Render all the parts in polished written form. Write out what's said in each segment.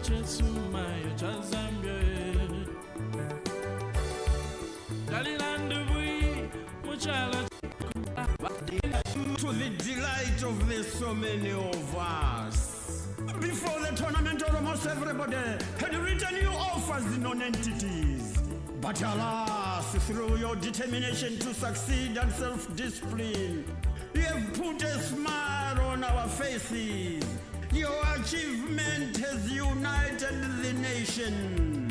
chesumayo cha Zambia. To the delight of the so many of us. Before the tournament, almost everybody had written you off as non-entities. But alas, through your determination to succeed and self-discipline, you have put a smile on our faces. Your achievement has united the nation.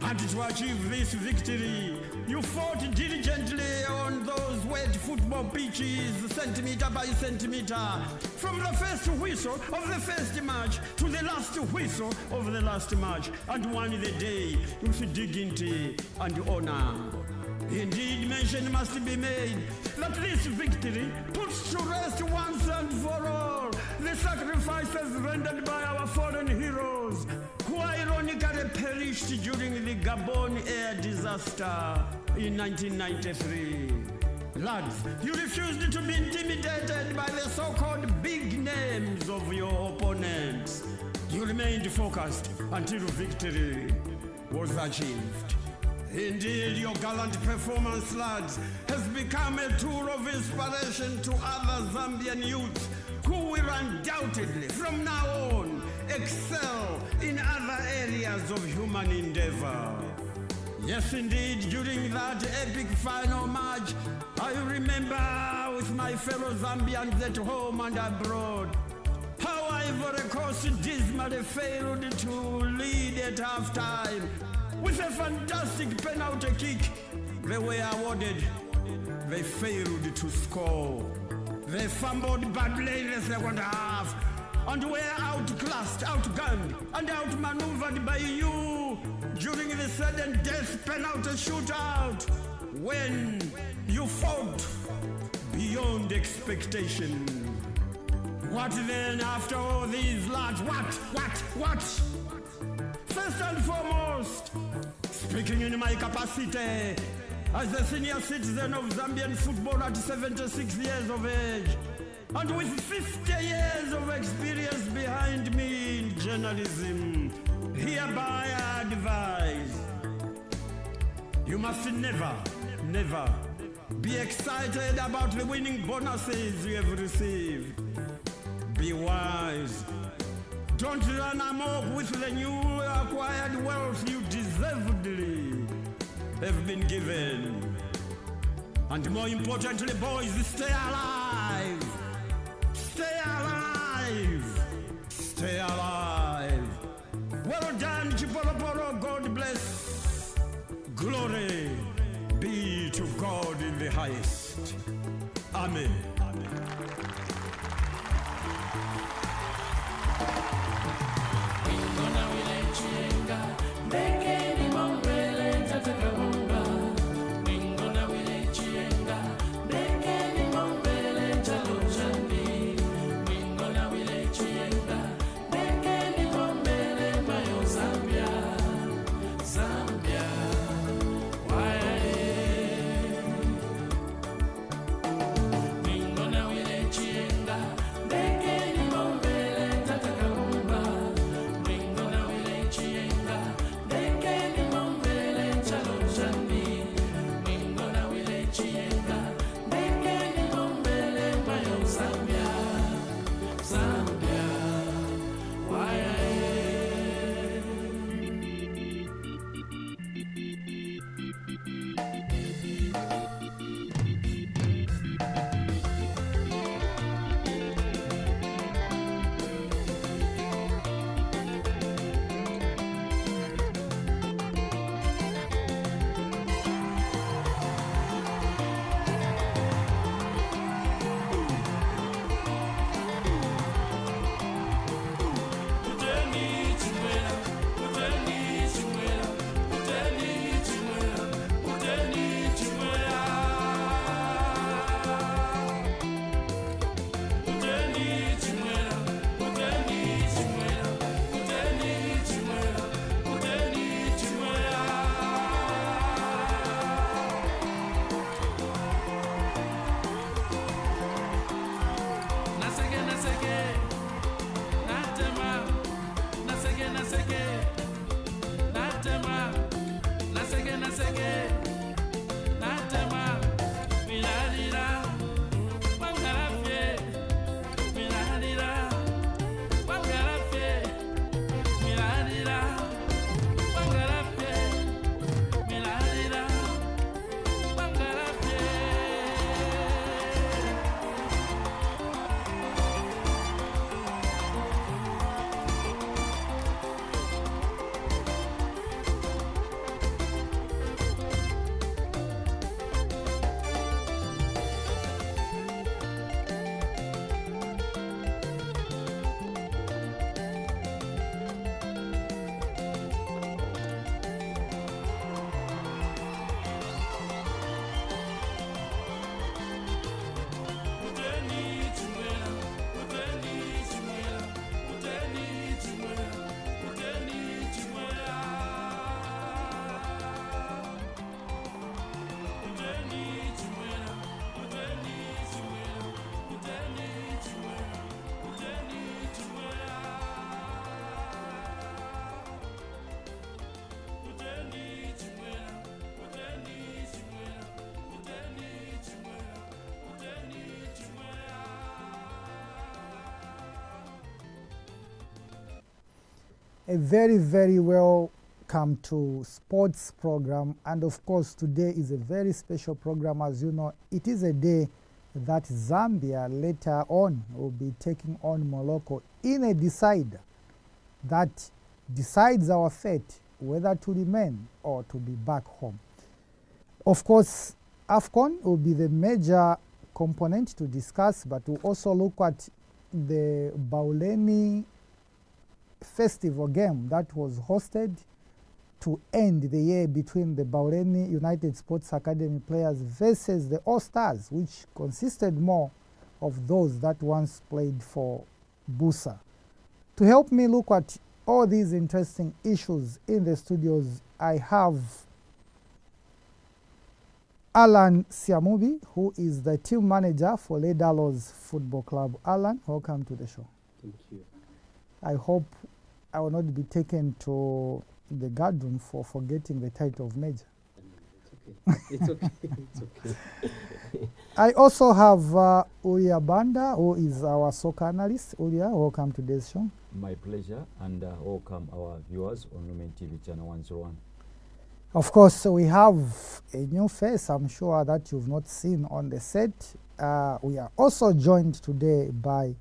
And to achieve this victory, you fought diligently on those wet football pitches, centimeter by centimeter, from the first whistle of the first match to the last whistle of the last match, and won the day with dignity and honor. Indeed, mention must be made that this victory puts to rest once and for all the sacrifices rendered by our fallen heroes, who ironically perished during the Gabon air disaster in 1993. Lads, you refused to be intimidated by the so-called big names of your opponents. You remained focused until victory was achieved. Indeed, your gallant performance, lads, has become a tool of inspiration to other Zambian youths who will undoubtedly, from now on, excel in other areas of human endeavor. Yes, indeed, during that epic final match, I remember with my fellow Zambians at home and abroad, how Ivory Coast dismally failed to lead at halftime. With a fantastic penalty kick, they were awarded. They failed to score. They fumbled badly in the second half and were outclassed, outgunned, and outmaneuvered by you during the sudden death penalty shootout, when you fought beyond expectation. What then after all these, lads? What? First and foremost, speaking in my capacity as a senior citizen of Zambian football at 76 years of age, and with 50 years of experience behind me in journalism, hereby I advise, you must never be excited about the winning bonuses you have received. Be wise. Don't run amok with the new acquired wealth you deservedly have been given. And more importantly, boys, stay alive. Stay alive. Stay alive. Well done, Chipolopolo. God bless. Glory be to God in the highest. Amen. Zambia, why? A very, very welcome to sports program, and of course today is a very special program. As you know, it is a day that Zambia later on will be taking on Morocco in a decider that decides our fate, whether to remain or to be back home. Of course, AFCON will be the major component to discuss, but we'll also look at the Bauleni festival game that was hosted to end the year between the Bauleni United Sports Academy players versus the All-Stars, which consisted more of those that once played for Busa. To help me look at all these interesting issues in the studios, I have Alan Siamubi, who is the team manager for Ledalos Football Club. Alan, welcome to the show. Thank you. I hope I will not be taken to the guardroom for forgetting the title of Major. It's okay. It's okay. I also have Uria Banda, who is our soccer analyst. Uria, welcome to this show. My pleasure, and welcome our viewers on Lumen TV channel 101. Of course, we have a new face I'm sure that you've not seen on the set. We are also joined today by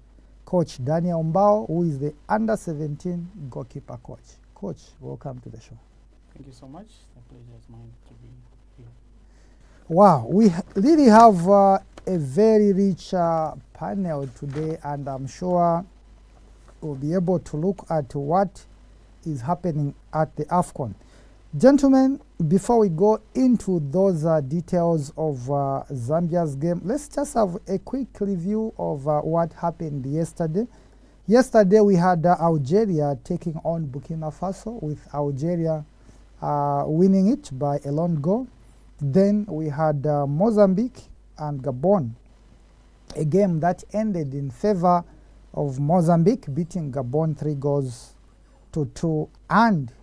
Coach Daniel Mbao, who is the under-17 goalkeeper coach. Coach, welcome to the show. Thank you so much. The pleasure is mine to be here. Wow, we really have a very rich panel today, and I'm sure we'll be able to look at what is happening at the AFCON. Gentlemen, before we go into those details of Zambia's game, let's just have a quick review of what happened yesterday. Yesterday we had Algeria taking on Burkina Faso, with Algeria winning it by a lone goal. Then we had Mozambique and Gabon, a game that ended in favor of Mozambique, beating Gabon 3-2. And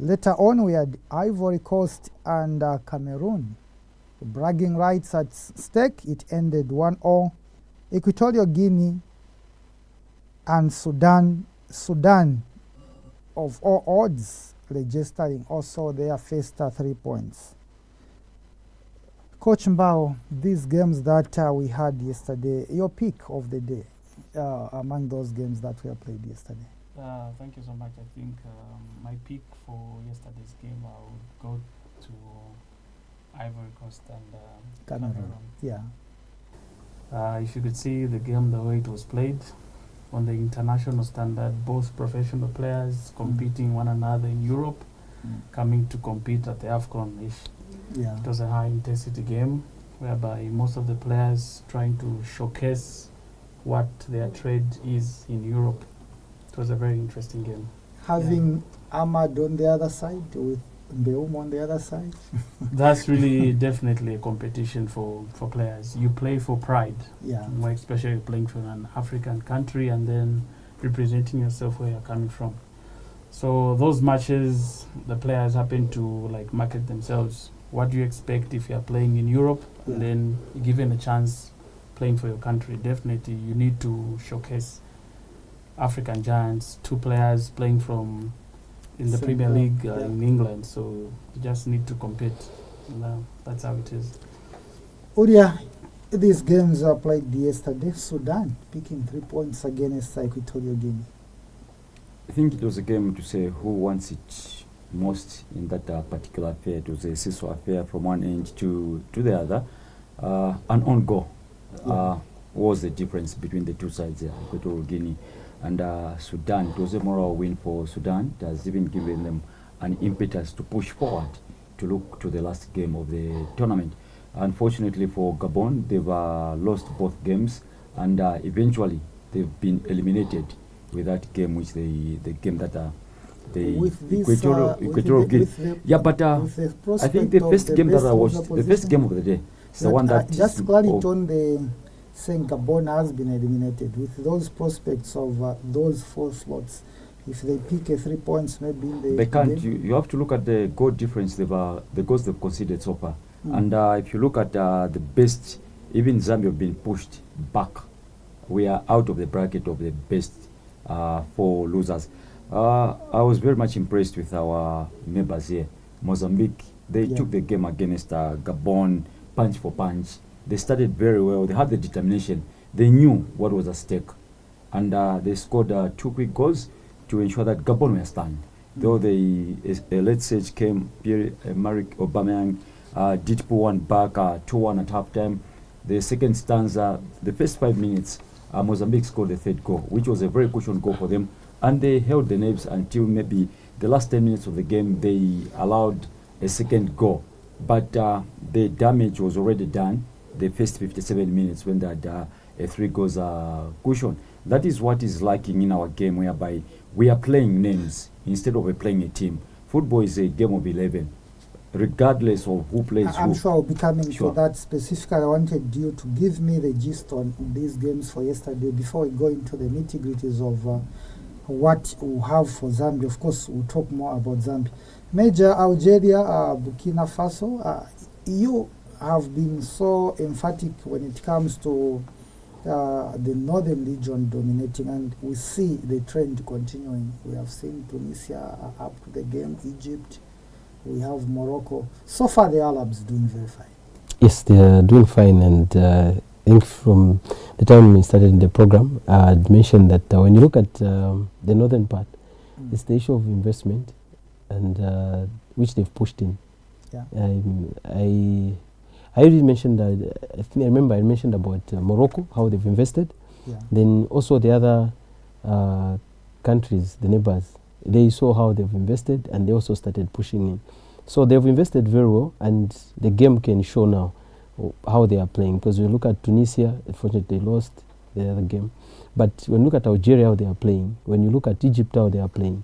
later on, we had Ivory Coast and Cameroon. Bragging rights at stake, it ended 1-0. Equatorial Guinea and Sudan of all odds, registering also their first 3 points. Coach Mbao, these games that we had yesterday, your pick of the day among those games that were played yesterday. Thank you so much. I think my pick for yesterday's game, I would go to Ivory Coast and Cameroon. Yeah. If you could see the game, the way it was played on the international standard, both professional players competing one another in Europe, coming to compete at the AFCON. Yeah. It was a high intensity game whereby most of the players trying to showcase what their trade is in Europe. It was a very interesting game. Having Ahmad on the other side with Mbeum on the other side. That's really definitely a competition for players. You play for pride. Yeah. More especially playing for an African country and then representing yourself where you're coming from. So those matches, the players happen to like market themselves. What do you expect if you're playing in Europe and then you're given a chance playing for your country? Definitely you need to showcase African giants, 2 players playing from in the Premier League in England, so you just need to compete. That's how it is. Uria, these games are played yesterday. Sudan picking 3 points against Equatorial Guinea. I think it was a game to say who wants it most in that particular affair. It was a seesaw affair from one end to the other. An on goal was the difference between the two sides, Equatorial Guinea and Sudan. It was a moral win for Sudan. It has even given them an impetus to push forward to look to the last game of the tournament. Unfortunately for Gabon, they've lost both games, and eventually they've been eliminated with that game, which the game that Equatorial Guinea. Yeah, but I think the first game that I watched, the first game of the day, is the one that just clarity on the saying Gabon has been eliminated with those prospects of those 4 slots. If they pick a 3 points, maybe in the they can't. You have to look at the goal difference. The goals they've conceded so far, and if you look at the best, even Zambia have been pushed back. We are out of the bracket of the best 4 losers. I was very much impressed with our neighbors here. Mozambique, they Yeah. took the game against Gabon, punch for punch. They started very well. They had the determination. They knew what was at stake. And they scored 2 quick goals to ensure that Gabon were stunned. Though the late stage came, Pierre-Emerick Aubameyang did put one back 2-1 at halftime. The second stanza, the first 5 minutes, Mozambique scored the third goal, which was a very cushion goal for them. And they held the nerves until maybe the last 10 minutes of the game. They allowed a second goal. But the damage was already done the first 57 minutes when they had a 3 goals cushion. That is what is lacking in our game, whereby we are playing names instead of playing a team. Football is a game of 11, regardless of who plays I'm who. sure I'll be coming Sure. to that specifically. I wanted you to give me the gist on these games for yesterday before we go into the nitty-gritties of what we have for Zambia. Of course, we'll talk more about Zambia. Major Algeria, Burkina Faso, you have been so emphatic when it comes to the northern region dominating, and we see the trend continuing. We have seen Tunisia up to the game, Egypt, we have Morocco. So far, the Arabs doing very fine. Yes, they are doing fine, and I think from the time we started the program, I had mentioned that when you look at the northern part, it's the issue of investment, and which they've pushed in. Yeah. I already mentioned that. I think I remember I mentioned about Morocco, how they've invested. Yeah. Then also the other countries, the neighbors, they saw how they've invested, and they also started pushing in. So they've invested very well, and the game can show now how they are playing. Because when you look at Tunisia, unfortunately they lost the other game. But when you look at Algeria, how they are playing, when you look at Egypt, how they are playing,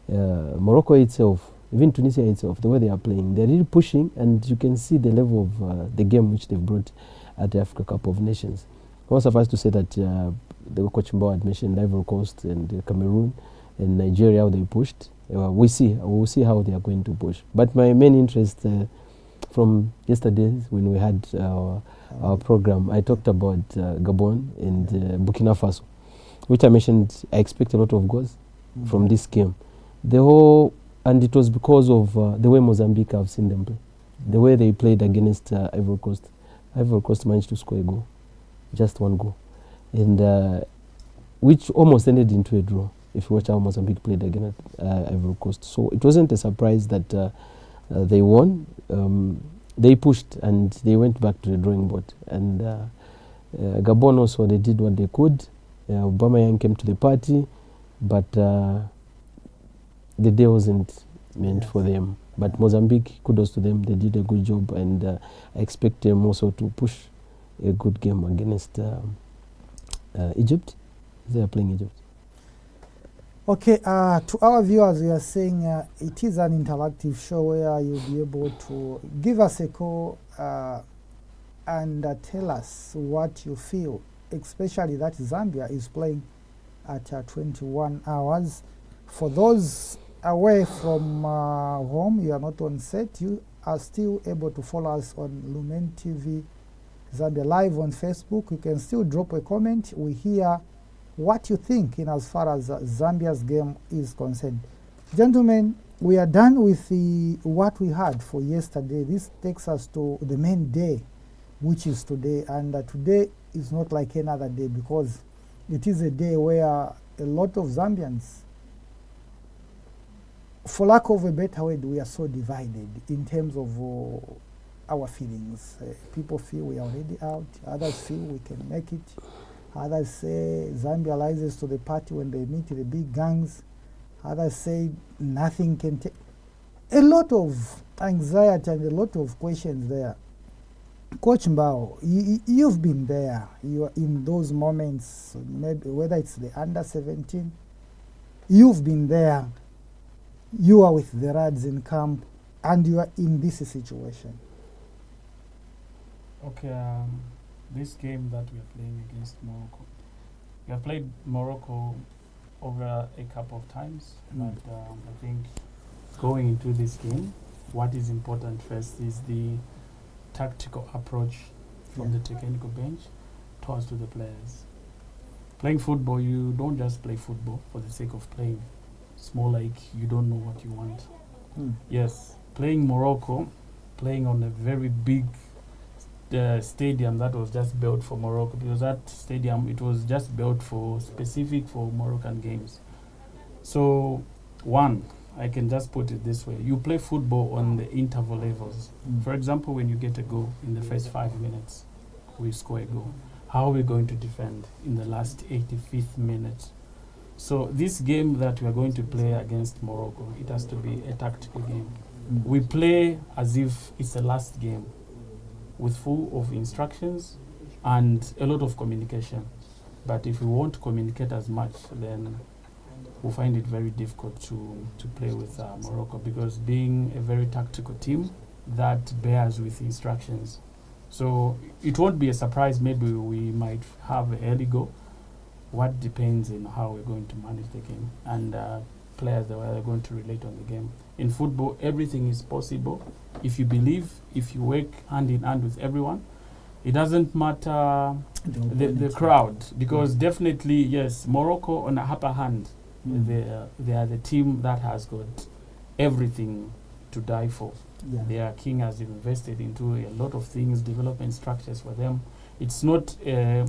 Morocco itself, even Tunisia itself, the way they are playing, they're really pushing, and you can see the level of the game which they've brought at the Africa Cup of Nations. I want suffice to say that the coach Mbao had mentioned Ivory Coast and Cameroon and Nigeria, how they pushed. We'll see how they are going to push. But my main interest from yesterday, when we had our program, I talked about Gabon and Burkina Faso, which I mentioned I expect a lot of goals from this game. And it was because of the way Mozambique have seen them play. The way they played against Ivory Coast. Ivory Coast managed to score a goal, just one goal, and which almost ended into a draw, if you watch how Mozambique played against Ivory Coast. So it wasn't a surprise that they won. They pushed and they went back to the drawing board. And Gabon also, they did what they could. Aubameyang came to the party, but the day wasn't meant for them. But Mozambique, kudos to them, they did a good job, and I expect them also to push a good game against Egypt. They are playing Egypt. Okay, to our viewers, we are saying it is an interactive show where you'll be able to give us a call and tell us what you feel, especially that Zambia is playing at 21 hours. For those away from home, you are not on set, you are still able to follow us on Lumen TV Zambia Live on Facebook. You can still drop a comment. We hear what you think in as far as Zambia's game is concerned. Gentlemen, we are done with what we had for yesterday. This takes us to the main day, which is today. And today is not like any other day, because it is a day where a lot of Zambians, for lack of a better word, we are so divided in terms of our feelings. People feel we are already out. Others feel we can make it. Others say Zambia rises to the party when they meet the big gangs. Others say nothing can take. A lot of anxiety and a lot of questions there. Coach Mbao, you've been there. You are in those moments, maybe whether it's the under 17. You've been there. You are with the Rads in camp, and you are in this situation. Okay, this game that we are playing against Morocco, we have played Morocco over a couple of times, but I think going into this game, what is important first is the tactical approach from the technical bench towards to the players. Playing football, you don't just play football for the sake of playing. It's more like you don't know what you want. Mm. Yes, playing Morocco, playing on a very big stadium that was just built for Morocco, because that stadium, it was just built for specific for Moroccan games. So one, I can just put it this way: you play football on the interval levels. Mm. For example, when you get a goal in the first 5 minutes, we score a goal. How are we going to defend in the last 85th minute? So this game that we are going to play against Morocco, it has to be a tactical game. Mm. We play as if it's the last game, with full of instructions and a lot of communication. But if we won't communicate as much, then we'll find it very difficult to play with Morocco, because being a very tactical team that bears with instructions. So it won't be a surprise, maybe we might have an early goal. What depends on how we're going to manage the game and players that are going to relate on the game. In football, everything is possible if you believe, if you work hand in hand with everyone. It doesn't matter the crowd, because definitely, yes, Morocco on the upper hand, they are the team that has got everything to die for. Yeah. Their king has invested into a lot of things, development structures for them. It's not a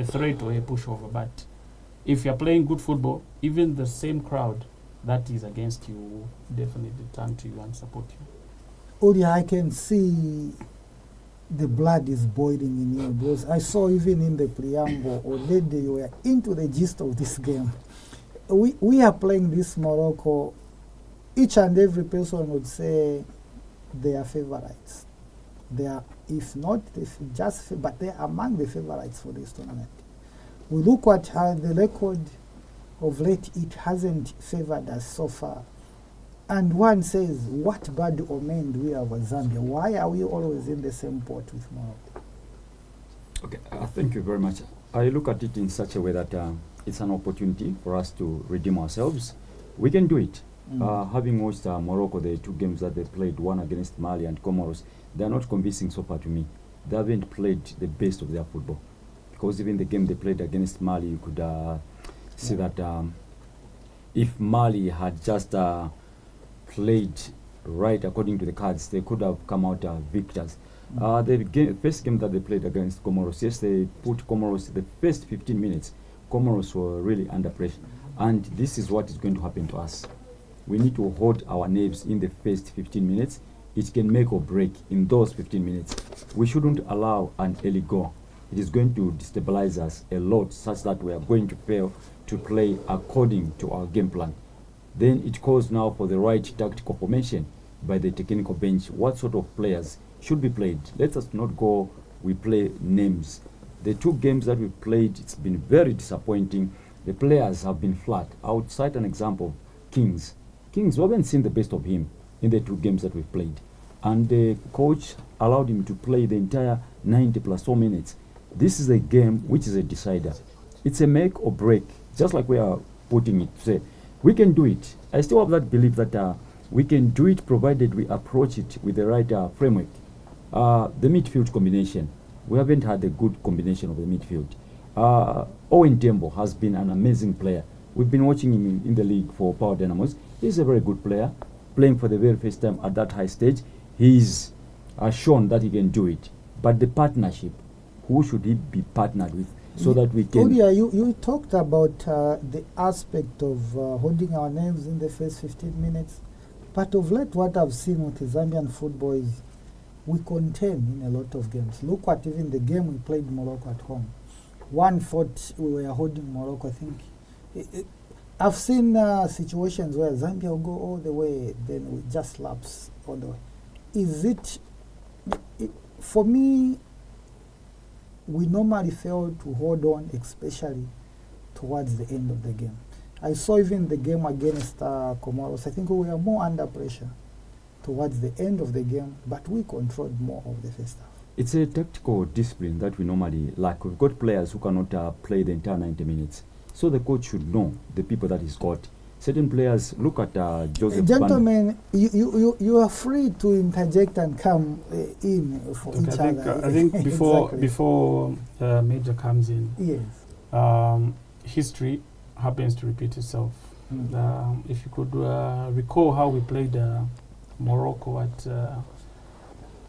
threat or a pushover, but if you're playing good football, even the same crowd that is against you will definitely turn to you and support you. Uri, I can see the blood is boiling in you, because I saw even in the preamble already you were into the gist of this game. We are playing this Morocco. Each and every person would say they are favorites. They are, if not, but they are among the favorites for this tournament. We look at the record of late; it hasn't favored us so far. And one says, what bad omen do we have with Zambia? Why are we always in the same pot with Morocco? Okay, thank you very much. I look at it in such a way that it's an opportunity for us to redeem ourselves. We can do it. Having watched Morocco, the two games that they played, one against Mali and Comoros, they are not convincing so far to me. They haven't played the best of their football. Because even the game they played against Mali, you could see that if Mali had just played right according to the cards, they could have come out victors. The first game that they played against Comoros, yes, they put Comoros the first 15 minutes. Comoros were really under pressure. And this is what is going to happen to us. We need to hold our nerves in the first 15 minutes. It can make or break in those 15 minutes. We shouldn't allow an early goal. It is going to destabilize us a lot, such that we are going to fail to play according to our game plan. Then it calls now for the right tactical formation by the technical bench. What sort of players should be played? Let us not go, we play names. The two games that we've played, it's been very disappointing. The players have been flat. I would cite an example, Kings. Kings, we haven't seen the best of him in the two games that we've played. And the coach allowed him to play the entire 90 plus 4 minutes. This is a game which is a decider. It's a make or break, just like we are putting it. Say, we can do it. I still have that belief that we can do it, provided we approach it with the right framework. The midfield combination. We haven't had a good combination of the midfield. Owen Tembo has been an amazing player. We've been watching him in the league for Power Dynamos. He's a very good player, playing for the very first time at that high stage. He's shown that he can do it. But the partnership, who should he be partnered with so that we can... Odia, you talked about the aspect of holding our nerves in the first 15 minutes. But of late, what I've seen with the Zambian football is we contain in a lot of games. Look at even the game we played Morocco at home. 1-4 we were holding Morocco, I think. I've seen situations where Zambia will go all the way, then we just lapse all the way. Is it for me, we normally fail to hold on, especially towards the end of the game. I saw even the game against Comoros, I think we were more under pressure towards the end of the game, but we controlled more of the first half. It's a tactical discipline that we normally lack. We've got players who cannot play the entire 90 minutes. So the coach should know the people that he's got. Certain players, look at Joseph Gentlemen, you are free to interject and come in for each other. I think before Exactly. before Major comes in, Yes. history happens to repeat itself. If you could recall how we played Morocco at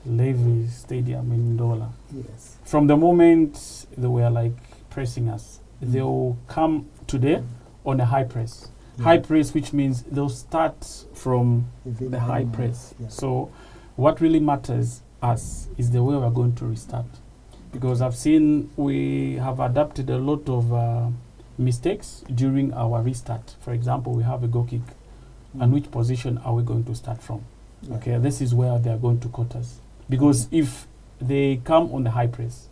Levy Stadium in Ndola. Yes. From the moment they were like pressing us, they'll come today on a high press. Yeah. High press, which means they'll start from Even the high higher. press. Yeah. So what really matters us is the way we're going to restart. Because I've seen we have adapted a lot of mistakes during our restart. For example, we have a goal kick. And which position are we going to start from? Yeah. Okay, this is where they are going to cut us. Because if they come on the high press,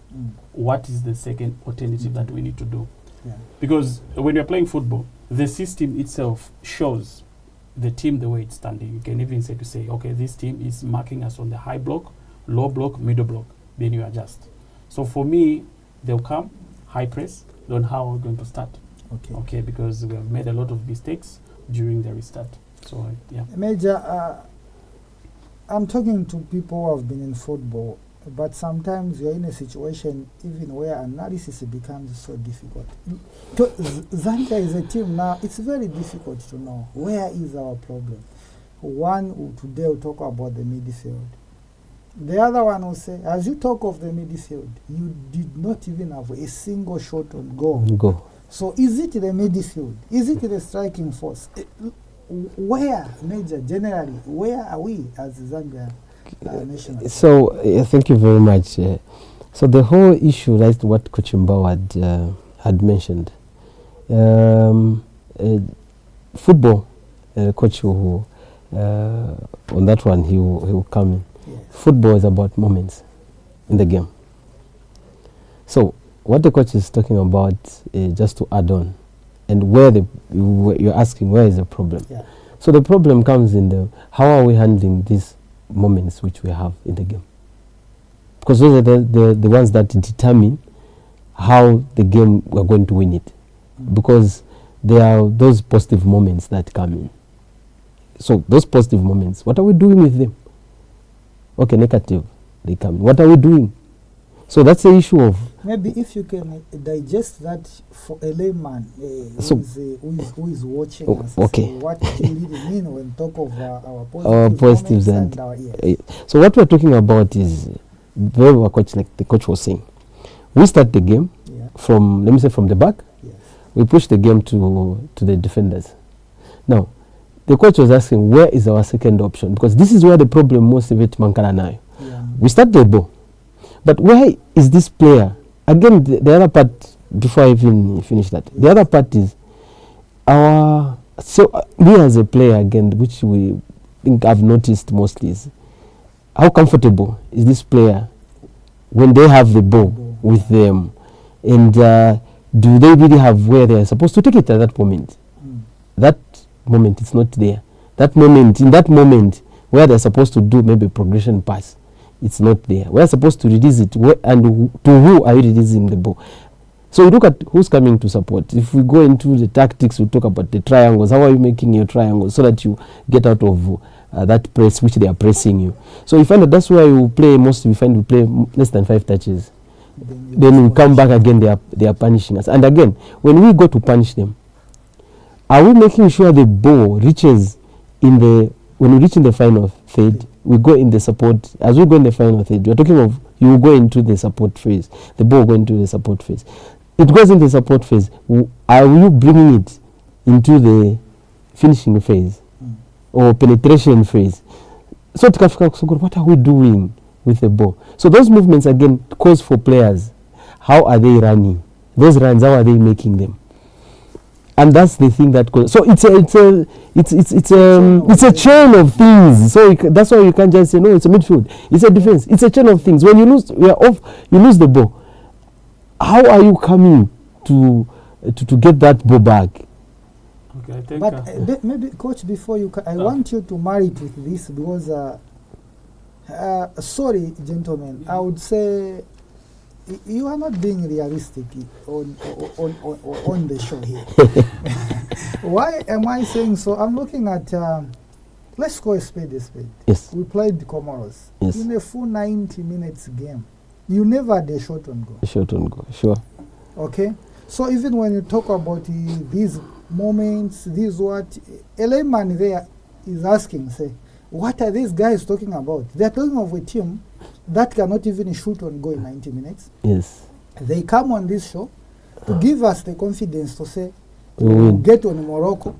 what is the second alternative that we need to do? Yeah. Because when you're playing football, the system itself shows the team the way it's standing. You can even say, okay, this team is marking us on the high block, low block, middle block. Then you adjust. So for me, they'll come, high press, then how are we going to start? Okay. Okay, because we have made a lot of mistakes during the restart. So, yeah. Major, I'm talking to people who have been in football, but sometimes you're in a situation even where analysis becomes so difficult. Zambia is a team now, it's very difficult to know where is our problem. One today will talk about the midfield. The other one will say, as you talk of the midfield, you did not even have a single shot on goal. Go. So is it the midfield? Is it the striking force? Where, Major, generally, where are we as Zambia national? So thank you very much. So the whole issue, right, what Coach Mbao had mentioned, football, Coach who on that one he will come in. Yes. Football is about moments in the game. So what the coach is talking about, just to add on, and where you're asking where is the problem. Yeah. So the problem comes in how are we handling these moments which we have in the game? Because those are the ones that determine how the game we're going to win it. Because there are those positive moments that come in. So those positive moments, what are we doing with them? Okay, negative, they come in. What are we doing? So that's the issue of... Maybe if you can digest that for a layman So- who is watching us. okay. So what do you really mean when talk of our Our positives moments and- our yes. So what we're talking about is very well, coach, like the coach was saying. We start the game Yeah. from, let me say, from the back. Yes. We push the game to the defenders. Now, the coach was asking, where is our second option? Because this is where the problem most of it mankara now. Yeah. We start the ball. But where is this player? Again, the other part, before I even finish that, the other part is me as a player, again, which we think I've noticed mostly, is how comfortable is this player when they have the ball with them, and do they really have where they are supposed to take it at that moment? That moment is not there. In that moment where they're supposed to do maybe progression pass, it's not there. We're supposed to release it, and to who are you releasing the ball? So we look at who's coming to support. If we go into the tactics, we talk about the triangles. How are you making your triangles so that you get out of that press which they are pressing you? So you find that that's where you play most. We find we play less than 5 touches. Then we come back again. They are punishing us. And again, when we go to punish them, are we making sure the ball reaches when we reach in the final third? We go in the support. As we go in the final third, we're talking of you go into the support phase. The ball go into the support phase. It goes in the support phase. Are you bringing it into the finishing phase or penetration phase? So what are we doing with the ball? So those movements again cause for players. How are they running? Those runs, how are they making them? And that's the thing that goes. So it's a chain of things. So that's why you can't just say no. It's a midfield. It's a defense. It's a chain of things. When you lose, you lose the ball. How are you coming to get that ball back? Okay, I think. But maybe, coach, before you, I want you to marry it with this because. Sorry, gentlemen, I would say you are not being realistic on the show here. Why am I saying so? I'm looking at, let's call a spade a spade. Yes. We played the Comoros. Yes. In a full 90 minutes game, you never had a shot on goal. A shot on goal, sure. Okay? So even when you talk about these moments. This is what a layman there is asking, say, what are these guys talking about? They're talking of a team that cannot even shoot on goal in 90 minutes. Yes. They come on this show to give us the confidence to say, We we'll win. get on Morocco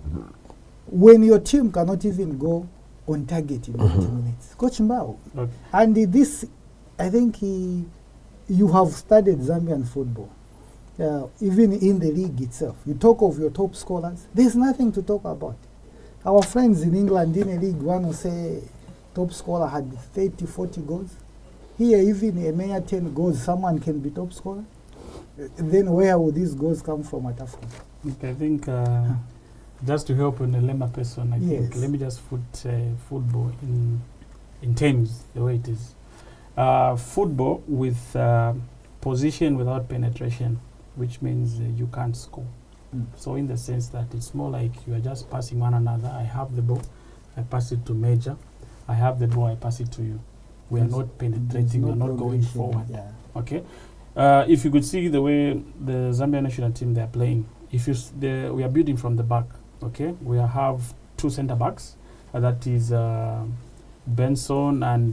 when your team cannot even go on target in 90 minutes. Coach Mbao. Okay. And this, I think you have studied Zambian football. Even in the league itself. You talk of your top scorers, there's nothing to talk about. Our friends in England in a league one will say top scorer had 30, 40 goals. Here, even a mere 10 goals, someone can be top scorer. Then where will these goals come from at Africa? Okay, I think just to help on the layman person, I think Yes. let me just put football in terms the way it is. Football with position without penetration, which means you can't score. So in the sense that it's more like you are just passing one another. I have the ball, I pass it to Major. I have the ball, I pass it to you. We are There's- not penetrating, we are not going progression, forward. Yeah. Okay. If you could see the way the Zambia national team they are playing, if you we are building from the back. Okay, we have two centre backs. That is Benson and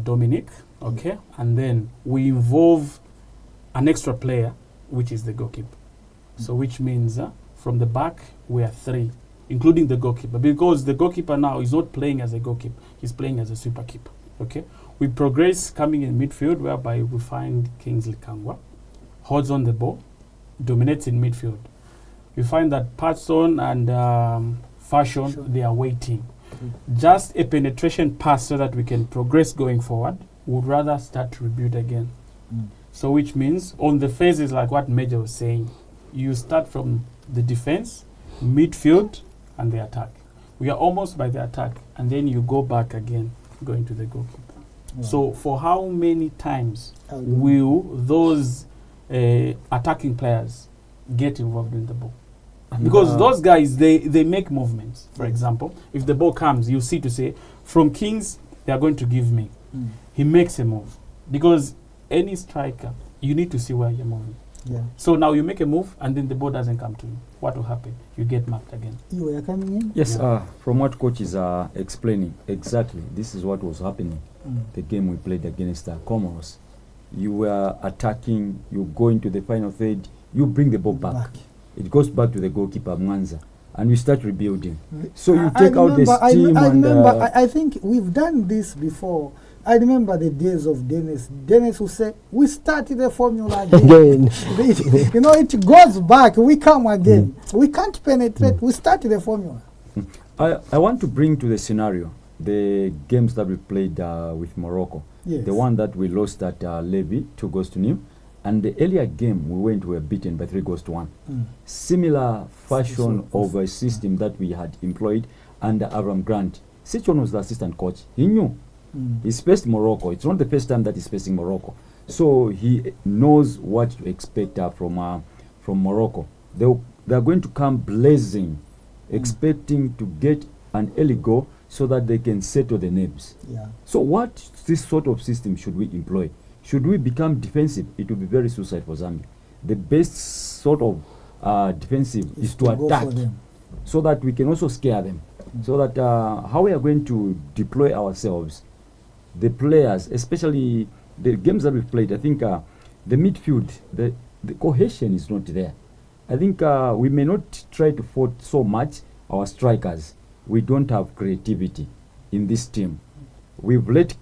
Dominic. Okay, and then we involve an extra player, which is the goalkeeper. So which means from the back we are three, including the goalkeeper, because the goalkeeper now is not playing as a goalkeeper; he's playing as a super keeper. Okay. We progress coming in midfield, whereby we find Kingsley Kangwa, holds on the ball, dominates in midfield. We find that Patson and Fashion, they are waiting. Just a penetration pass so that we can progress going forward. Would rather start to rebuild again. So which means on the phases like what Major was saying, you start from the defense, midfield, and the attack. We are almost by the attack, and then you go back again, going to the goalkeeper. So for how many times will those attacking players get involved in the ball? Because those guys, they make movements. For example, if the ball comes, you see to say, from Kings, they are going to give me. He makes a move. Because any striker, you need to see where you're moving. Yeah. So now you make a move, and then the ball doesn't come to you. What will happen? You get marked again. You were coming in? Yes, from what coach is explaining, exactly, this is what was happening. The game we played against Comoros. You were attacking, you go into the final third, you bring the ball back. It goes back to the goalkeeper, Mwanza, and we start rebuilding. So you take out the steam I think we've done this before. I remember the days of Dennis. Dennis would say, we started the formula again. You know, it goes back, we come again. We can't penetrate, we started the formula. I want to bring to the scenario the games that we played with Morocco. Yes. The one that we lost at Levy, 2 goals to 0. And the earlier game we were beaten by 3 goals to 1. Similar fashion of a system that we had employed under Avram Grant. Sichon was the assistant coach. He knew. He's faced Morocco. It's not the first time that he's facing Morocco. So he knows what to expect from Morocco. They're going to come blazing, expecting to get an early goal so that they can settle the nerves. Yeah. So what this sort of system should we employ? Should we become defensive? It will be very suicide for Zambia. The best sort of defensive is to attack, so that we can also scare them. So that how we are going to deploy ourselves, the players, especially the games that we've played, I think the midfield, the cohesion is not there. I think we may not try to fault so much our strikers. We don't have creativity in this team. We've let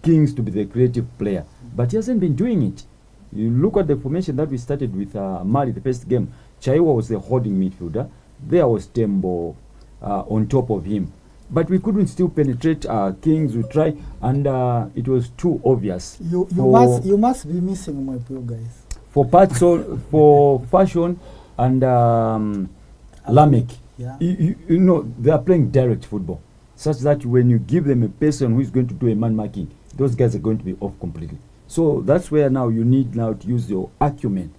Kings to be the creative player, but he hasn't been doing it. You look at the formation that we started with Mali the first game. Chaiwa was the holding midfielder. There was Tembo on top of him. But we couldn't still penetrate Kings. We try, and it was too obvious. You must be missing my poor guys. For Patson, for Fashion, and Lamek. Yeah. You know, they are playing direct football, such that when you give them a person who is going to do a man marking, those guys are going to be off completely. So that's where now you need now to use your acumen.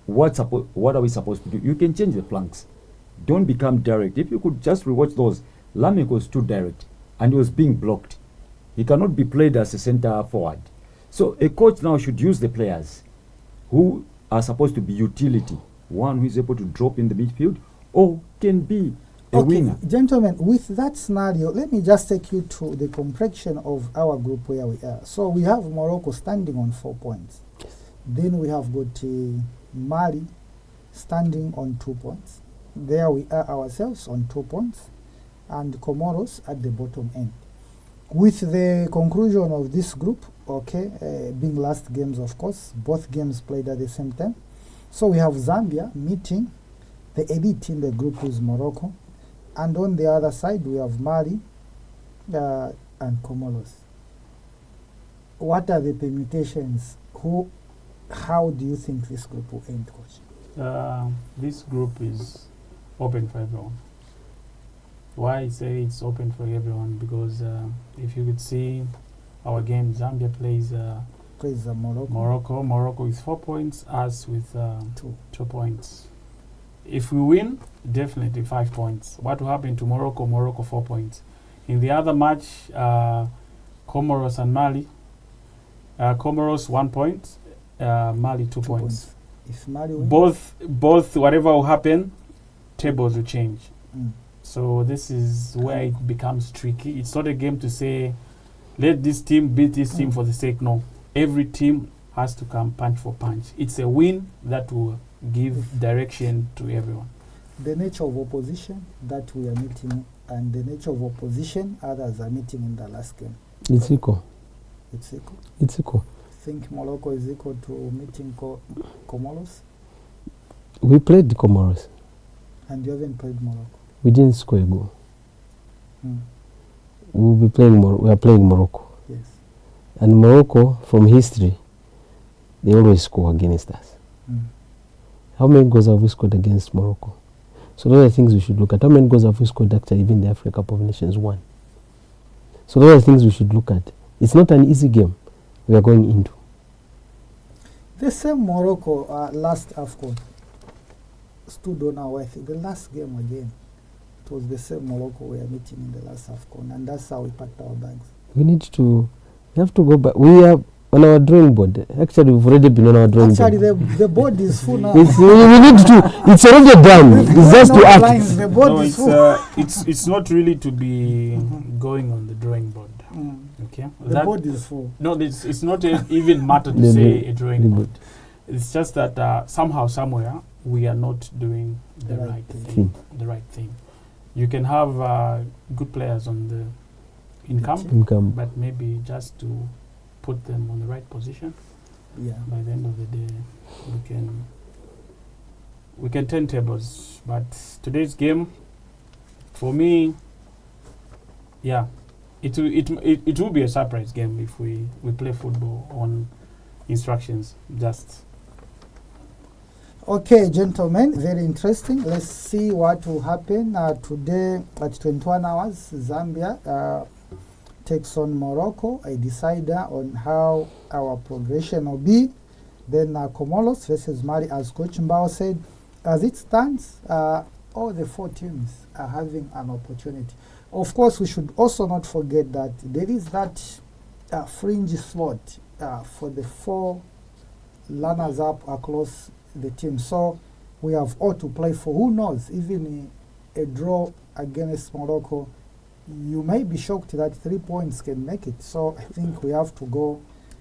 What are we supposed to do? You can change the flanks. Don't become direct. If you could just rewatch those, Lamek was too direct and he was being blocked. He cannot be played as a center forward. So a coach now should use the players who are supposed to be utility one who is able to drop in the midfield, or can be a Okay, winger. gentlemen, with that scenario, let me just take you to the complexion of our group where we are. So we have Morocco standing on 4 points. Then we have got Mali standing on 2 points. There we are ourselves on 2 points, and Comoros at the bottom end. With the conclusion of this group, okay, being last games, of course, both games played at the same time. So we have Zambia meeting the elite in the group, who is Morocco. And on the other side, we have Mali and Comoros. What are the permutations? How do you think this group will end, Coach? This group is open for everyone. Why I say it's open for everyone? Because if you could see our game, Zambia plays Morocco. Morocco with 4 points, us with 2 points. If we win, definitely 5 points. What will happen to Morocco? Morocco 4 points. In the other match, Comoros and Mali, Comoros 1 point, Mali 2 points. If Mali wins, Both, whatever will happen, tables will change. Mm. So this is where it becomes tricky. It's not a game to say, let this team beat this team for the sake. No, every team has to come punch for punch. It's a win that will give direction to everyone. the nature of opposition that we are meeting and the nature of opposition others are meeting in the last game. It's equal. It's equal. It's equal. Think Morocco is equal to meeting Comoros? We played the Comoros. And you haven't played Morocco? We didn't score a goal. Mm. We are playing Morocco. Yes. And Morocco, from history, they always score against us. Mm. How many goals have we scored against Morocco? So those are things we should look at. How many goals have we scored actually even the Africa Cup of Nations won? So those are things we should look at. It's not an easy game we are going into. The same Morocco last AFCON stood on our way. The last game again, it was the same Morocco we are meeting in the last AFCON, and that's how we packed our bags. We have to go back. We are on our drawing board. Actually, we've already been on our drawing board. Actually, the board is full now. We need to, it's already done. It's just to act. The board No, is full. it's not really to be going on the drawing board. Mm. Okay, The board is full. No, it's not even matter to The say board. a drawing board. It's just that somehow, somewhere, we are not doing the The right right thing. thing. The right thing. You can have good players on the income, but maybe just to put them on the right position. Yeah. By the end of the day, we can turn tables. But today's game, for me, yeah, it will be a surprise game if we play football on instructions. Just Okay, gentlemen, very interesting. Let's see what will happen today at 21 hours. Zambia takes on Morocco, a decider on how our progression will be. Then Comoros versus Mali, as Coach Mbao said. As it stands, all the four teams are having an opportunity. Of course, we should also not forget that there is that fringe slot for the four runners-up across the team. So we have all to play for. Who knows, even a draw against Morocco, you may be shocked that 3 points can make it. So I think we have to go.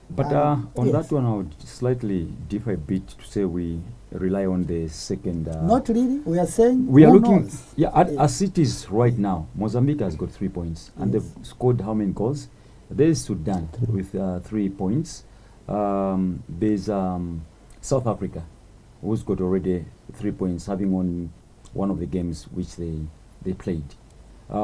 But on that one, I would slightly differ a bit to say we rely on the second. Not really. We are saying we are who looking. knows? Yeah, as it is right now, Mozambique has got 3 points, and Yes. they've scored how many goals? There's Sudan with 3 points. There's South Africa, who's got already 3 points, having won one of the games which they played.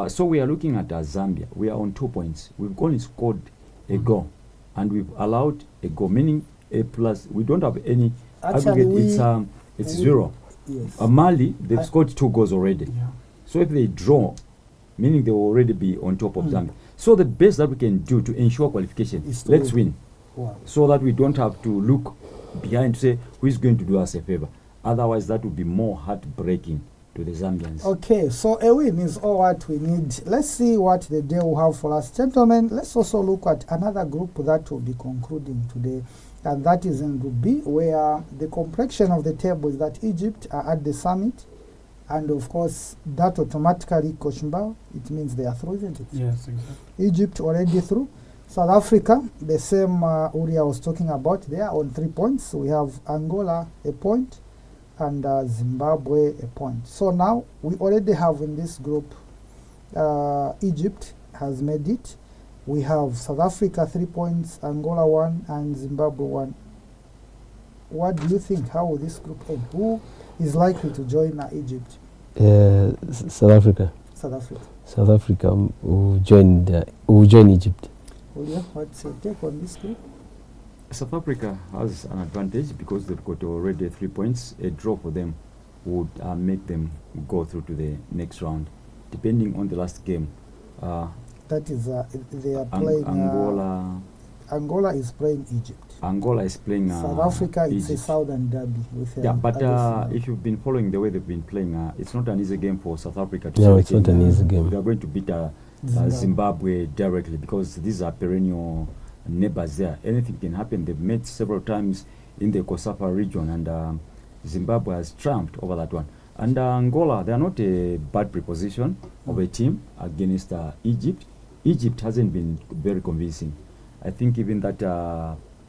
So we are looking at Zambia. We are on 2 points. We've only scored a goal, and we've allowed a goal, meaning a plus. We don't have any Actually, aggregate. It's 0. Yes. Mali, they've scored 2 goals already. yeah. So if they draw, meaning they will already be on top of Zambia. So the best that we can do to ensure qualification, Is to let's win. win, Wow. so that we don't have to look behind to say who is going to do us a favor. Otherwise, that would be more heartbreaking to the Zambians. Okay, so a win is all what we need. Let's see what the day will have for us. Gentlemen, let's also look at another group that will be concluding today. and that is in Group B, where the complexion of the table is that Egypt are at the summit, and of course that automatically, Coach Mbao, it means they are through, isn't it? Yes, exactly. Egypt already through. South Africa, the same Uriah was talking about there, on 3 points. We have Angola a point and Zimbabwe a point. So now we already have in this group Egypt has made it. We have South Africa 3 points, Angola 1 and Zimbabwe 1. What do you think? How will this group end? Who is likely to join Egypt? South Africa. South Africa. South Africa will join Egypt. Uriah, what's your take on this group? South Africa has an advantage because they've got already 3 points. A draw for them would make them go through to the next round, depending on the last game. That is, they are playing. Angola is playing Egypt. Angola is playing South Africa. It's Egypt. a southern derby with. Yeah, but if you've been following the way they've been playing, it's not an easy game for South Africa to. No, it's not an easy game. They are going to beat Zimbabwe directly because these are perennial neighbors there. Anything can happen. They've met several times in the Kosafa region, and Zimbabwe has triumphed over that one. And Angola, they are not a bad preposition of a team against Egypt. Egypt hasn't been very convincing. I think even that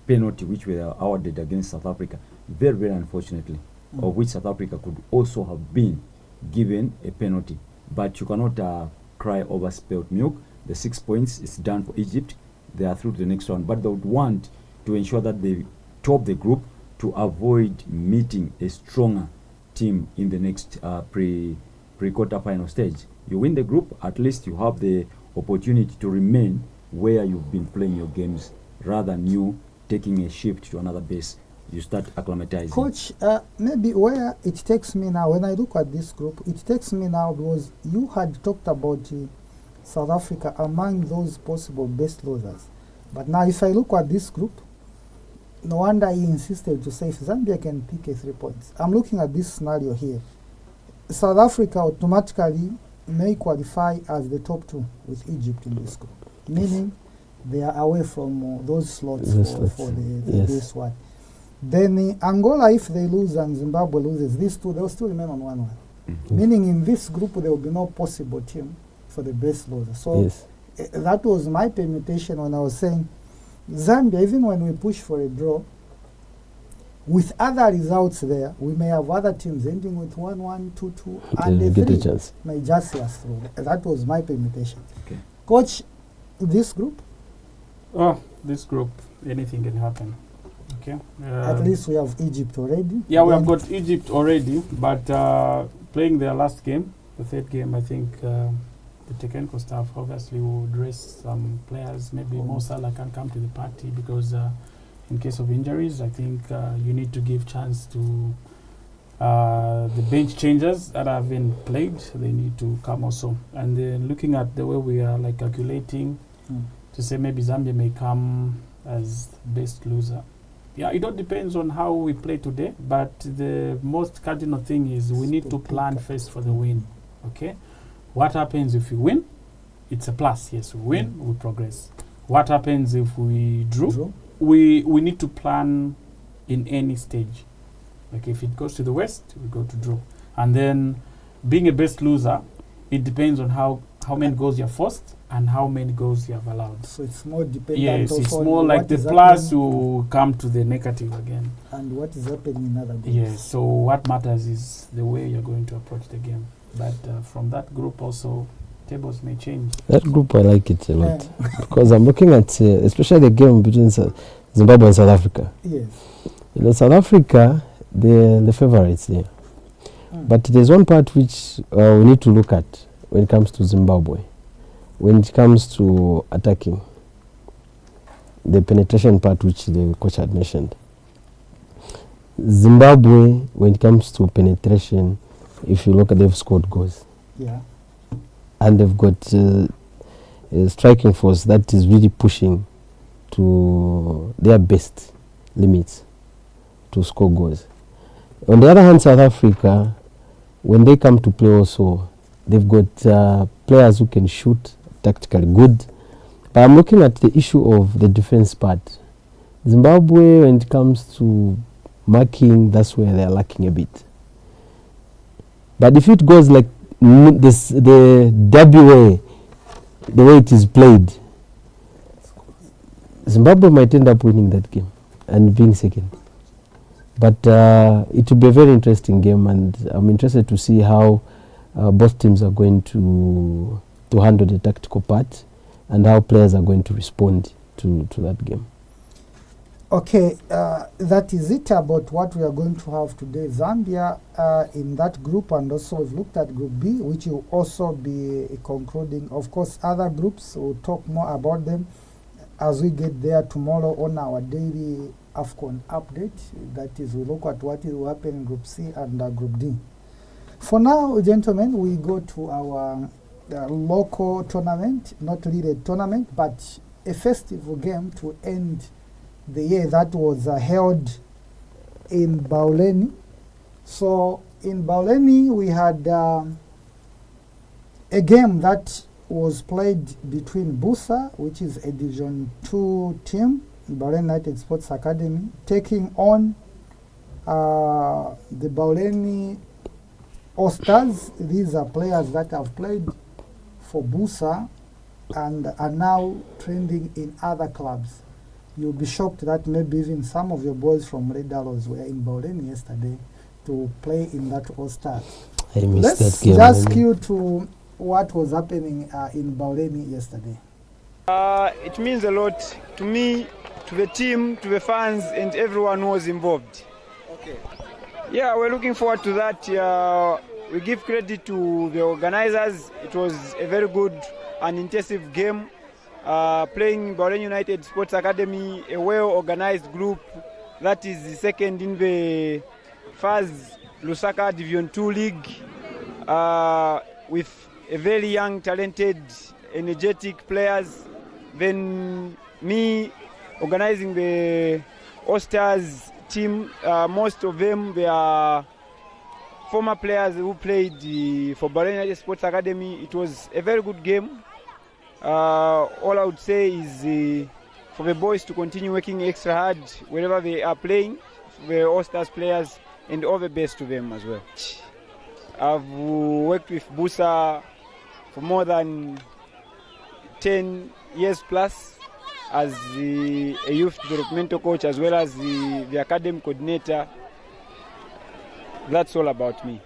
penalty which were awarded against South Africa, very, very unfortunately, of which South Africa could also have been given a penalty. But you cannot cry over spilled milk. The 6 points is done for Egypt. They are through to the next round. But they would want to ensure that they top the group to avoid meeting a stronger team in the next pre-quarter final stage. You win the group, at least you have the opportunity to remain where you've been playing your games, rather than you taking a shift to another base. You start acclimatizing. Coach, maybe where it takes me now, when I look at this group, it takes me now because you had talked about South Africa among those possible best losers. But now if I look at this group, no wonder he insisted to say if Zambia can pick a 3 points. I'm looking at this scenario here. South Africa automatically may qualify as the top 2 with Egypt in this group, meaning they are away from those slots for the base one. Then Angola, if they lose and Zimbabwe loses, these two, they'll still remain on 1-1. Meaning in this group, there will be no possible team for the best loser. So that was my permutation when I was saying Zambia, even when we push for a draw, with other results there, we may have other teams ending with 1-1, 2-2, and get a chance. May just see us through. That was my permutation. Okay. Coach, this group? This group, anything can happen. Okay. At least we have Egypt already. Yeah, we have got Egypt already, but playing their last game, the third game, I think the technical staff obviously will dress some players. Maybe Mo Salah can come to the party because in case of injuries, I think you need to give chance to the bench changers that have been played. They need to come also. And then looking at the way we are like calculating to say maybe Zambia may come as best loser. Yeah, it all depends on how we play today, but the most cardinal thing is we need to plan first for the win. Okay, what happens if we win? It's a plus. Yes, we win, we progress. What happens if we drew? We need to plan in any stage. Like if it goes to the west, we go to draw. And then being a best loser, it depends on how many goals you're forced and how many goals you have allowed. So it's more dependent. Yes, it's more like the plus will come to the negative again. And what is happening in other groups. Yes, so what matters is the way you're going to approach the game. But from that group also, tables may change. That group, I like it a lot. Because I'm looking at, especially the game between Zimbabwe and South Africa. Yes. You know, South Africa, they're the favorites there. But there's one part which we need to look at when it comes to Zimbabwe. When it comes to attacking, the penetration part which the coach had mentioned. Zimbabwe, when it comes to penetration, if you look at, they've scored goals. Yeah. And they've got a striking force that is really pushing to their best limits to score goals. On the other hand, South Africa, when they come to play also, they've got players who can shoot tactically good. But I'm looking at the issue of the defense part. Zimbabwe, when it comes to marking, that's where they're lacking a bit. But if it goes like the derby way, the way it is played, Zimbabwe might end up winning that game and being second. But it will be a very interesting game, and I'm interested to see how both teams are going to handle the tactical part and how players are going to respond to that game. Okay, that is it about what we are going to have today. Zambia in that group, and also we've looked at Group B, which will also be concluding. Of course, other groups, we'll talk more about them as we get there tomorrow on our daily AFCON update. That is, we look at what will happen in Group C and Group D. For now, gentlemen, we go to our local tournament, not really a tournament, but a festival game to end the year that was held in Bauleni. So in Bauleni, we had a game that was played between Busa, which is a Division 2 team, Bauleni United Sports Academy, taking on the Bauleni All-Stars. These are players that have played for Busa and are now trending in other clubs. You'll be shocked that maybe even some of your boys from Red Arrows were in Bauleni yesterday to play in that All-Stars. I missed Let's that game. just cue to what was happening in Bauleni yesterday. It means a lot to me, to the team, to the fans, and everyone who was involved. Okay. Yeah, we're looking forward to that. We give credit to the organizers. It was a very good and intensive game. Playing Bauleni United Sports Academy, a well-organized group that is the second in the FAS Lusaka Division 2 League, with a very young, talented, energetic players. Then me organizing the All-Stars team, most of them they are former players who played for Bauleni United Sports Academy. It was a very good game. All I would say is for the boys to continue working extra hard wherever they are playing, the All-Stars players, and all the best to them as well. I've worked with Busa for more than 10 years plus as a youth developmental coach as well as the academy coordinator. That's all about me.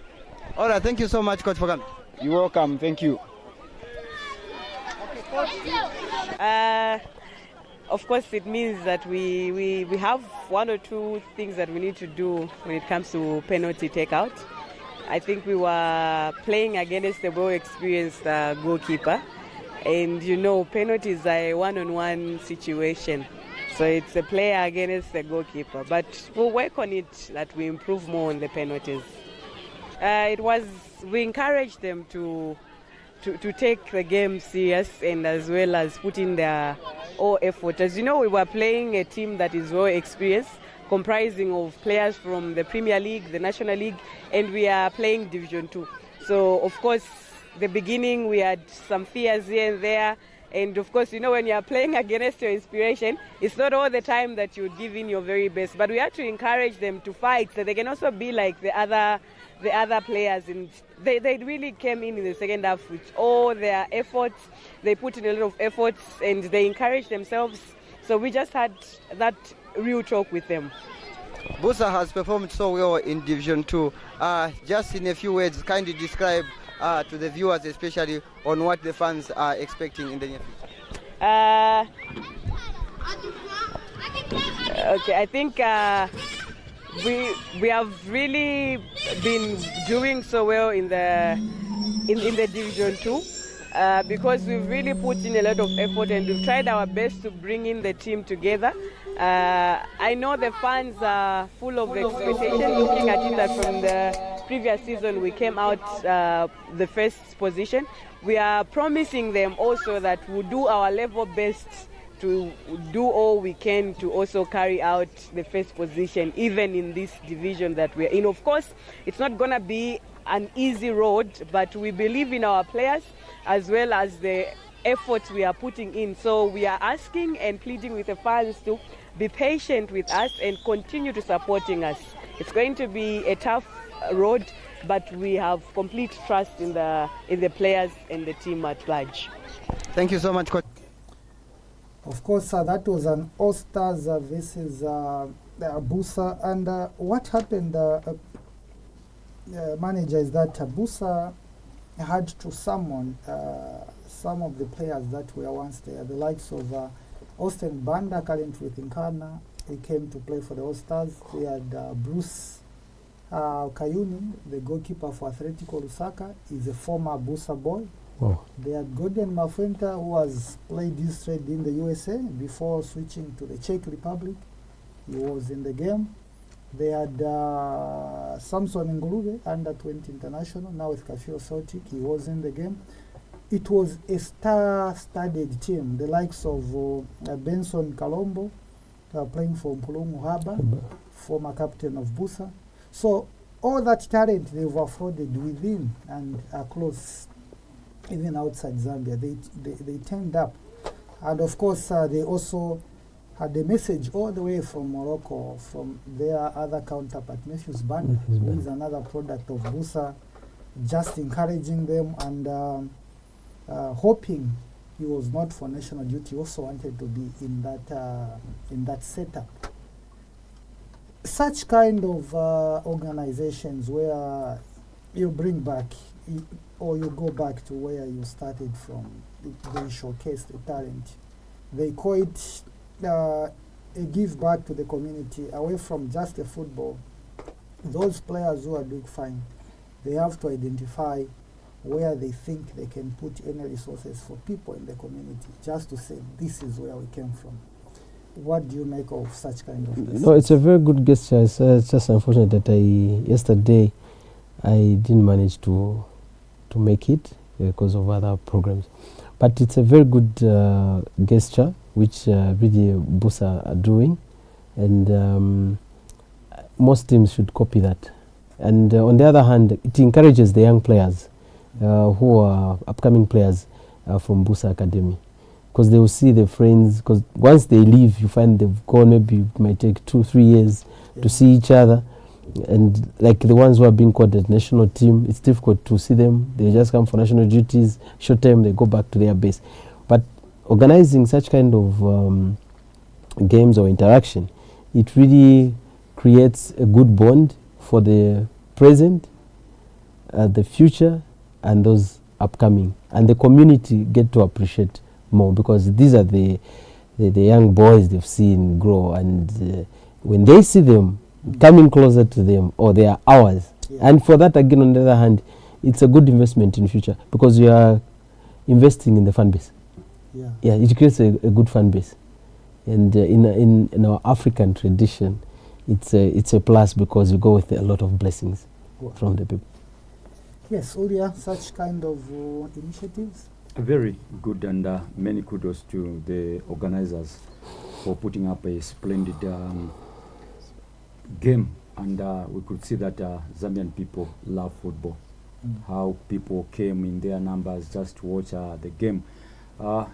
All right, thank you so much, Coach, for coming. You're welcome, thank you. Of course, it means that we have one or two things that we need to do when it comes to penalty takeout. I think we were playing against a well-experienced goalkeeper, and you know, penalties are a one-on-one situation. So it's a player against the goalkeeper. But we'll work on it, that we improve more on the penalties. We encouraged them to take the game serious and as well as put in their all effort. As you know, we were playing a team that is well experienced, comprising of players from the Premier League, the National League, and we are playing Division 2. So, of course, the beginning we had some fears here and there. And of course, you know, when you are playing against your inspiration, it's not all the time that you give in your very best. But we have to encourage them to fight so they can also be like the other players. And they really came in the second half with all their efforts. They put in a lot of efforts and they encouraged themselves. So we just had that real talk with them. Busa has performed so well in Division 2. Just in a few words, kindly describe to the viewers especially on what the fans are expecting in the near future. Okay, I think we have really been doing so well in the Division 2 because we've really put in a lot of effort and we've tried our best to bring in the team together. I know the fans are full of expectation, looking at it that from the previous season we came out the first position. We are promising them also that we'll do our level best to do all we can to also carry out the first position, even in this division that we're in. Of course, it's not going to be an easy road, but we believe in our players as well as the efforts we are putting in. So we are asking and pleading with the fans to be patient with us and continue to supporting us. It's going to be a tough road, but we have complete trust in the players and the team at large. Thank you so much, Coach. Of course, that was an All-Stars versus Busa. And what happened, manager, is that Busa had to summon some of the players that were once there, the likes of Austin Banda, currently with Nkana. He came to play for the All-Stars. We had Bruce Kayuni, the goalkeeper for Atletico Lusaka. He's a former Busa boy. Oh. They had Gordon Mafuenta, who has played this trade in the USA before switching to the Czech Republic. He was in the game. They had Samson Ngulube, under 20 international, now with Kafio Celtic. He was in the game. It was a star-studded team. The likes of Benson Kalombo, playing for Mpulungu Haba, former captain of Busa. So all that talent they've afforded within and across, even outside Zambia, they turned up. And of course, they also had a message all the way from Morocco, from their other counterpart, Matthews Banda, who is another product of Busa, just encouraging them and hoping he was not for national duty, also wanted to be in that setup. Such kind of organizations where you bring back or you go back to where you started from, they showcase the talent. They call it a give back to the community, away from just the football. Those players who are doing fine, they have to identify where they think they can put any resources for people in the community, just to say, this is where we came from. What do you make of such kind of things? No, it's a very good gesture. It's just unfortunate that yesterday I didn't manage to make it because of other programs. But it's a very good gesture, which really Busa are doing, and most teams should copy that. And on the other hand, it encourages the young players who are upcoming players from Busa Academy, because they will see their friends, because once they leave, you find they've gone, maybe it might take 2-3 years to see each other. And like the ones who are being called the national team, it's difficult to see them. They just come for national duties, short time, they go back to their base. But organizing such kind of games or interaction, it really creates a good bond for the present, the future, and those upcoming. And the community get to appreciate more, because these are the young boys they've seen grow, and when they see them coming closer to them, or they are ours. And for that, again, on the other hand, it's a good investment in future, because you are investing in the fan base. Yeah, it creates a good fan base. And in our African tradition, it's a plus, because you go with a lot of blessings from the people. Yes, Uria, such kind of initiatives? Very good, and many kudos to the organizers for putting up a splendid game. And we could see that Zambian people love football. How people came in their numbers just to watch the game.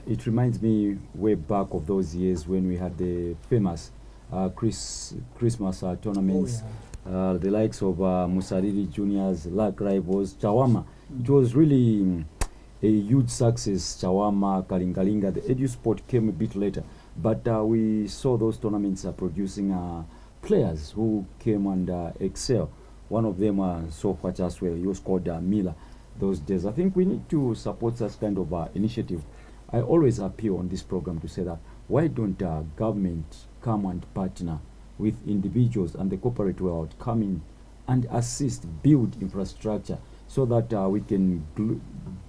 It reminds me way back of those years when we had the famous Christmas tournaments. The likes of Musariri Juniors, Lac Rivals, Chawama. It was really a huge success. Chawama, Kalingalinga, the Edu Sport came a bit later. But we saw those tournaments producing players who came and excel. One of them so much as well. He was called Mila those days. I think we need to support such kind of initiative. I always appeal on this program to say that why don't government come and partner with individuals and the corporate world, come in and assist, build infrastructure, so that we can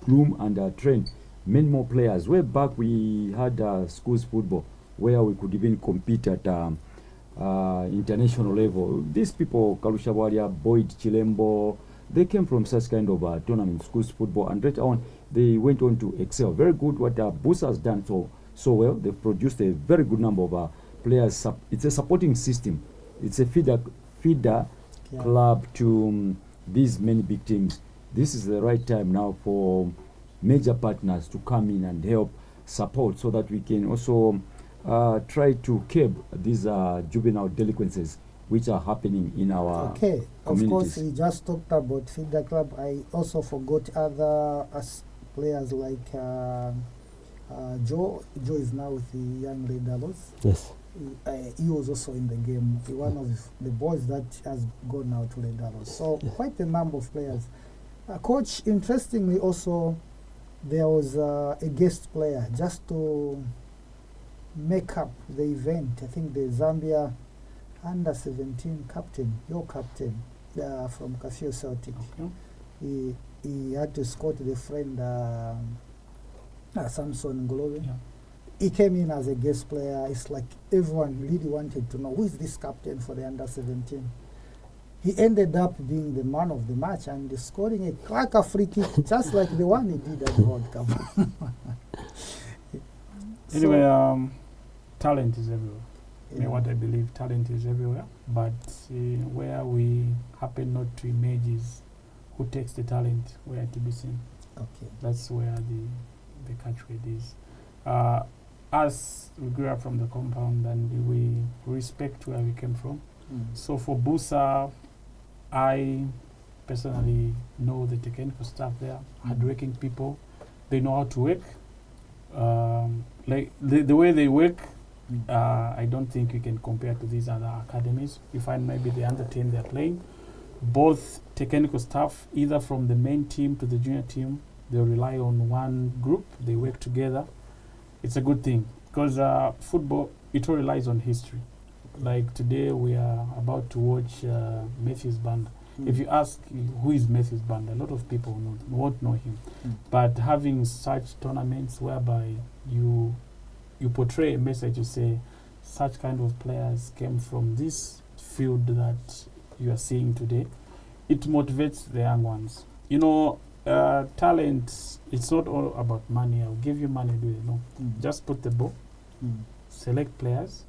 groom and train many more players. Way back we had schools football where we could even compete at international level. These people, Kalushawalia, Boyd, Chilembo, they came from such kind of tournament, schools football, and later on they went on to excel. Very good what Busa has done so well. They've produced a very good number of players. It's a supporting system. It's a feeder club to these many big teams. This is the right time now for major partners to come in and help support, so that we can also try to curb these juvenile delinquencies which are happening in our Okay, of course, communities. we just talked about Feeder Club. I also forgot other players like Joe. Joe is now with the Young Red Arrows. Yes. He was also in the game. One of the boys that has gone now to Red Arrows. So quite a number of players. Coach, interestingly also, there was a guest player just to make up the event. I think the Zambia under-17 captain, your captain, from Kafio Celtic. Okay. He had to escort the friend Samson Glory. Yeah. He came in as a guest player. It's like everyone really wanted to know who is this captain for the under-17. He ended up being the man of the match and scoring a cracker free kick just like the one he did at the World Cup. Anyway, talent is everywhere. Yeah. What I believe, talent is everywhere. But where we happen not to image is who takes the talent where to be seen. Okay. That's where the catchword is. Us, we grew up from the compound and we respect where we came from. So for Busa, I personally know the technical staff there, hardworking people. They know how to work. Like the way they work, I don't think you can compare to these other academies. You find maybe the under 10 they're playing. Both technical staff, either from the main team to the junior team, they rely on one group. They work together. It's a good thing because football, it all relies on history. Like today, we are about to watch Matthews Banda. If you ask who is Matthews Banda, a lot of people won't know him. But having such tournaments whereby you portray a message, you say such kind of players came from this field that you are seeing today, it motivates the young ones. You know, talent, it's not all about money. I'll give you money, do it. No. Just put the ball, select players,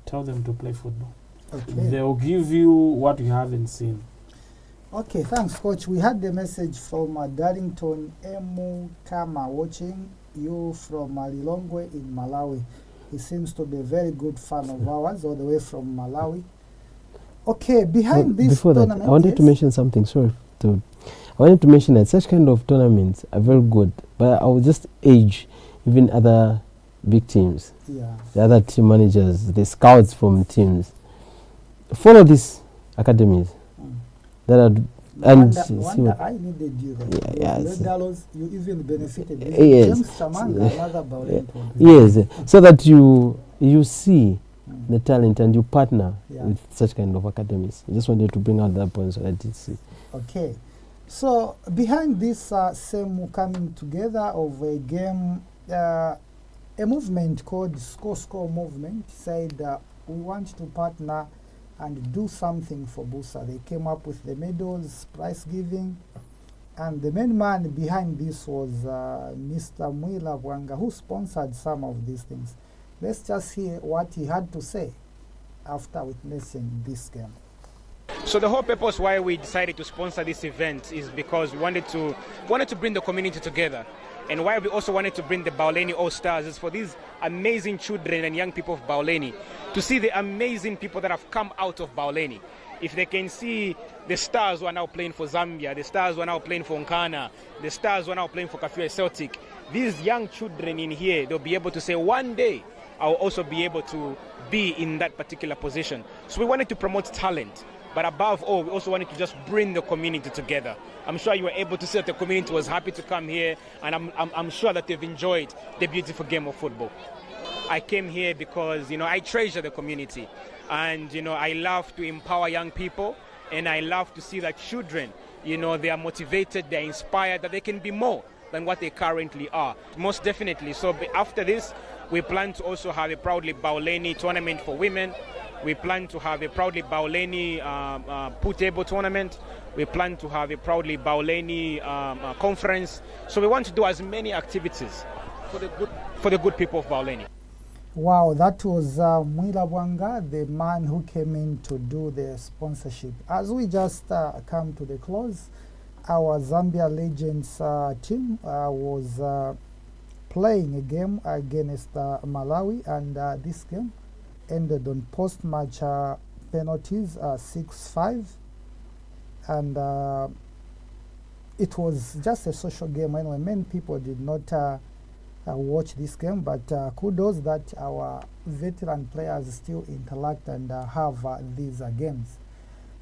tell them to play football. Okay. They'll give you what you haven't seen. Okay, thanks, Coach. We had the message from Darlington Emu Kama watching you from Lilongwe in Malawi. He seems to be a very good fan of ours, all the way from Malawi. Okay, behind this before tournament, that, I wanted to mention something. Sorry, I wanted to mention that such kind of tournaments are very good, but I will just urge even other big teams, the other team managers, the scouts from teams, follow these academies that are and I needed you there. You even benefited. Yes. James Chamanga, another Baulen. Yes, so that you see the talent and you partner with such kind of academies. I just wanted to bring out that point so that it's okay. So behind this same coming together of a game, a movement called Score Movement said we want to partner and do something for Busa. They came up with the medals, prize giving, and the main man behind this was Mr. Mwila Bwanga, who sponsored some of these things. Let's just hear what he had to say after witnessing this game. So the whole purpose why we decided to sponsor this event is because we wanted to bring the community together. And why we also wanted to bring the Bauleni All-Stars is for these amazing children and young people of Bauleni to see the amazing people that have come out of Bauleni. If they can see the stars who are now playing for Zambia, the stars who are now playing for Nkana, the stars who are now playing for Kafue Celtic, these young children in here, they'll be able to say, one day I'll also be able to be in that particular position. So we wanted to promote talent. But above all, we also wanted to just bring the community together. I'm sure you were able to see that the community was happy to come here, and I'm sure that they've enjoyed the beautiful game of football. I came here because, I treasure the community, and, I love to empower young people, and I love to see that children, they are motivated, they're inspired, that they can be more than what they currently are. Most definitely. So after this, we plan to also have a Proudly Bauleni tournament for women. We plan to have a Proudly Bauleni pool table tournament. We plan to have a Proudly Bauleni conference. So we want to do as many activities for the good people of Bauleni. Wow, that was Mwila Bwanga, the man who came in to do the sponsorship. As we just come to the close, our Zambia Legends team was playing a game against Malawi, and this game ended on post-match penalties, 6-5, and it was just a social game anyway. Many people did not watch this game, but kudos that our veteran players still interact and have these games.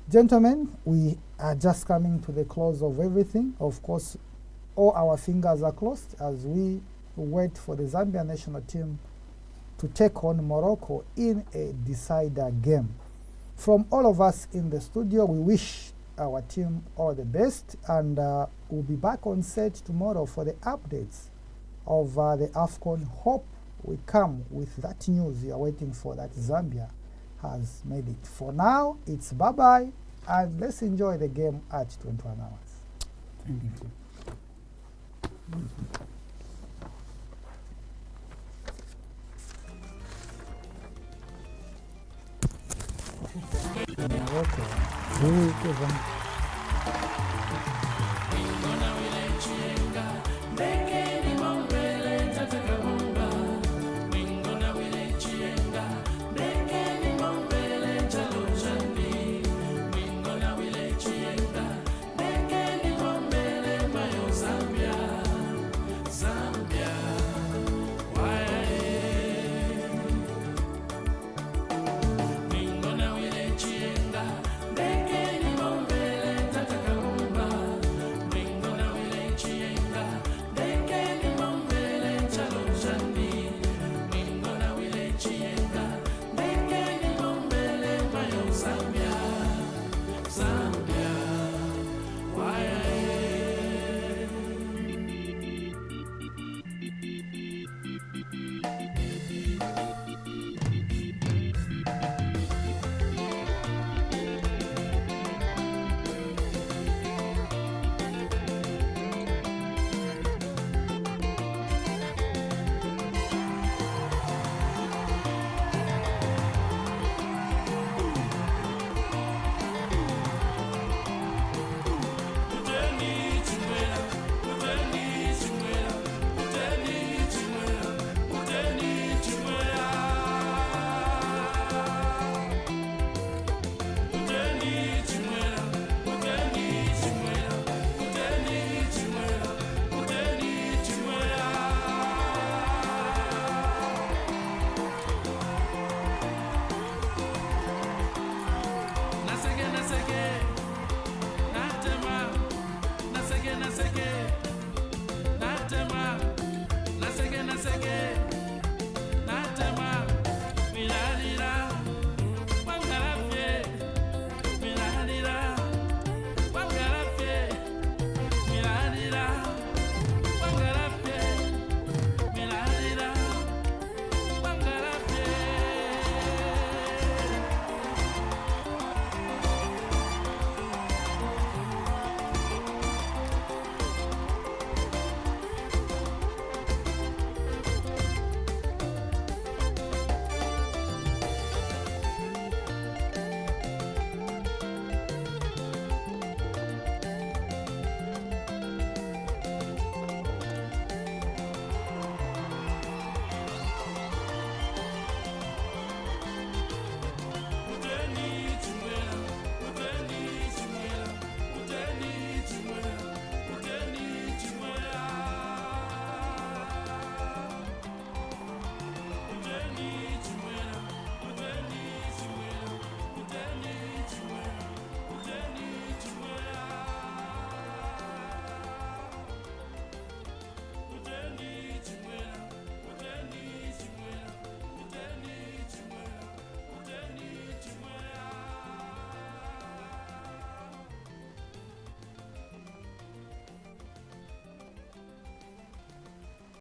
Gentlemen, we are just coming to the close of everything. Of course, all our fingers are crossed as we wait for the Zambia national team to take on Morocco in a decider game. From all of us in the studio, we wish our team all the best, and we'll be back on set tomorrow for the updates of the AFCON. Hope we come with that news you are waiting for, that Zambia has made it. For now, it's bye-bye, and let's enjoy the game at 21 hours. Thank you. Morocco.